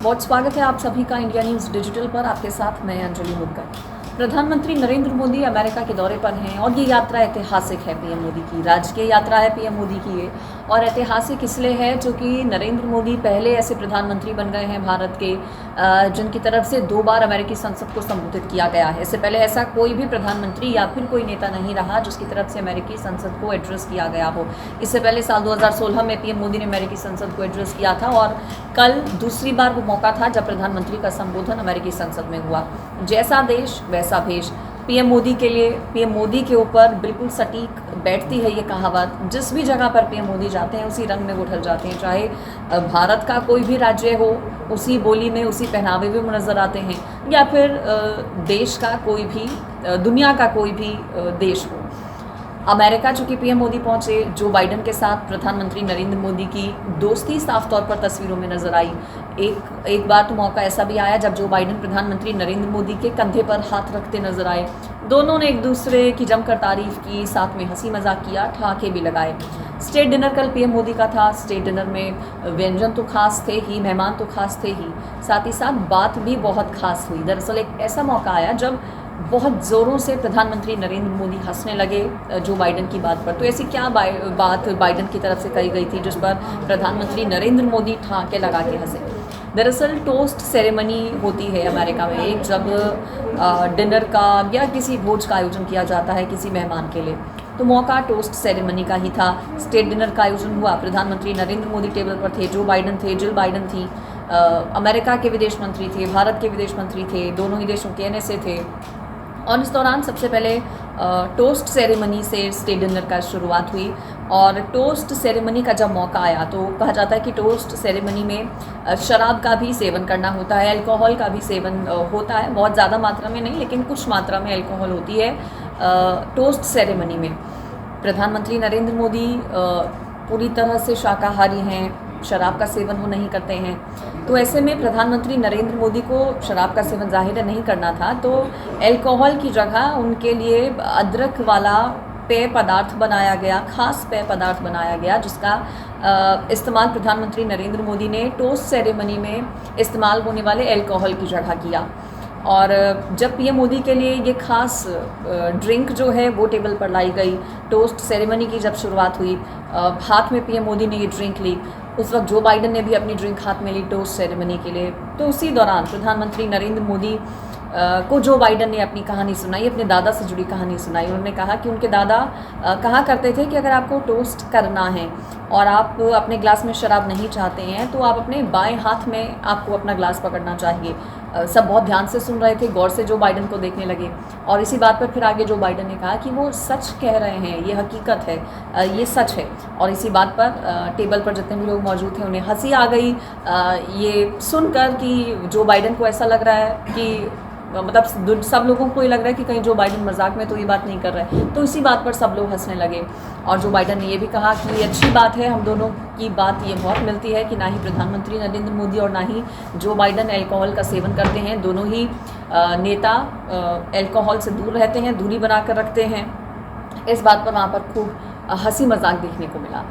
बहुत स्वागत है आप सभी का इंडिया न्यूज़ डिजिटल पर। आपके साथ मैं अंजलि मुदगल। प्रधानमंत्री नरेंद्र मोदी अमेरिका के दौरे पर हैं और ये यात्रा ऐतिहासिक है पीएम मोदी की। राजकीय यात्रा है पीएम मोदी की ये, और ऐतिहासिक इसलिए है क्योंकि नरेंद्र मोदी पहले ऐसे प्रधानमंत्री बन गए हैं भारत के जिनकी तरफ से 2 बार अमेरिकी संसद को संबोधित किया गया है। इससे पहले ऐसा कोई भी प्रधानमंत्री या फिर कोई नेता नहीं रहा जिसकी तरफ से अमेरिकी संसद को एड्रेस किया गया हो। इससे पहले साल 2016 में पीएम मोदी ने अमेरिकी संसद को एड्रेस किया था और कल दूसरी बार वो मौका था जब प्रधानमंत्री का संबोधन अमेरिकी संसद में हुआ। जैसा देश वैसा भेष। पीएम मोदी के लिए, पीएम मोदी के ऊपर बिल्कुल सटीक बैठती है ये कहावत। जिस भी जगह पर पीएम मोदी जाते हैं उसी रंग में वो ढल जाते हैं, चाहे भारत का कोई भी राज्य हो उसी बोली में उसी पहनावे में वो नज़र आते हैं, या फिर देश का कोई भी, दुनिया का कोई भी देश हो। अमेरिका चूँकि पीएम मोदी पहुंचे, जो बाइडेन के साथ प्रधानमंत्री नरेंद्र मोदी की दोस्ती साफ तौर पर तस्वीरों में नजर आई। एक बार तो मौका ऐसा भी आया जब जो बाइडेन प्रधानमंत्री नरेंद्र मोदी के कंधे पर हाथ रखते नजर आए। दोनों ने एक दूसरे की जमकर तारीफ की, साथ में हंसी मजाक किया, ठहाके भी लगाए। स्टेट डिनर कल पीएम मोदी का था। स्टेट डिनर में व्यंजन तो खास थे ही, मेहमान तो खास थे ही, साथ ही साथ बात भी बहुत खास हुई। दरअसल एक ऐसा मौका आया जब बहुत ज़ोरों से प्रधानमंत्री नरेंद्र मोदी हंसने लगे जो बाइडेन की बात पर। तो ऐसी क्या बात बाइडेन की तरफ से कही गई थी जिस पर प्रधानमंत्री नरेंद्र मोदी ठहाके लगा के हंसे? दरअसल टोस्ट सेरेमनी होती है अमेरिका में एक, जब डिनर का या किसी भोज का आयोजन किया जाता है किसी मेहमान के लिए, तो मौका टोस्ट सेरेमनी का ही था। स्टेट डिनर का आयोजन हुआ। प्रधानमंत्री नरेंद्र मोदी टेबल पर थे, जो बाइडेन थे, जिल बाइडेन थी, अमेरिका के विदेश मंत्री थे, भारत के विदेश मंत्री थे, दोनों ही देशों के एनएसए थे। और इस दौरान सबसे पहले टोस्ट सेरेमनी से स्टेट डिनर का शुरुआत हुई। और टोस्ट सेरेमनी का जब मौका आया तो कहा जाता है कि टोस्ट सेरेमनी में शराब का भी सेवन करना होता है, अल्कोहल का भी सेवन होता है, बहुत ज़्यादा मात्रा में नहीं लेकिन कुछ मात्रा में अल्कोहल होती है टोस्ट सेरेमनी में। प्रधानमंत्री नरेंद्र मोदी पूरी तरह से शाकाहारी हैं, शराब का सेवन वो नहीं करते हैं। तो ऐसे में प्रधानमंत्री नरेंद्र मोदी को शराब का सेवन जाहिर है नहीं करना था, तो अल्कोहल की जगह उनके लिए अदरक वाला पेय पदार्थ बनाया गया, खास पेय पदार्थ बनाया गया, जिसका इस्तेमाल प्रधानमंत्री नरेंद्र मोदी ने टोस्ट सेरेमनी में इस्तेमाल होने वाले अल्कोहल की जगह किया। और जब पीएम मोदी के लिए ये खास ड्रिंक जो है वो टेबल पर लाई गई, टोस्ट सेरेमनी की जब शुरुआत हुई, हाथ में पीएम मोदी ने ये ड्रिंक ली। उस वक्त जो बाइडेन ने भी अपनी ड्रिंक हाथ में ली टोस्ट सेरेमनी के लिए। तो उसी दौरान प्रधानमंत्री नरेंद्र मोदी को जो बाइडेन ने अपनी कहानी सुनाई, अपने दादा से जुड़ी कहानी सुनाई। उन्होंने कहा कि उनके दादा कहा करते थे कि अगर आपको टोस्ट करना है और आप अपने ग्लास में शराब नहीं चाहते हैं तो आप अपने बाएं हाथ में आपको अपना ग्लास पकड़ना चाहिए। सब बहुत ध्यान से सुन रहे थे, गौर से जो बाइडेन को देखने लगे। और इसी बात पर फिर आगे जो बाइडेन ने कहा कि वो सच कह रहे हैं, ये हकीकत है, ये सच है। और इसी बात पर टेबल पर जितने भी लोग मौजूद थे उन्हें हंसी आ गई ये सुनकर कि जो बाइडेन को ऐसा लग रहा है कि मतलब सब लोगों को ये लग रहा है कि कहीं जो बाइडेन मजाक में तो ये बात नहीं कर रहे हैं। तो इसी बात पर सब लोग हंसने लगे। और जो बाइडेन ने ये भी कहा कि ये अच्छी बात है, हम दोनों की बात ये बहुत मिलती है कि ना ही प्रधानमंत्री नरेंद्र मोदी और ना ही जो बाइडेन अल्कोहल का सेवन करते हैं। दोनों ही नेता अल्कोहल से दूर रहते हैं, दूरी बनाकर रखते हैं। इस बात पर वहाँ पर खूब हंसी मजाक देखने को मिला।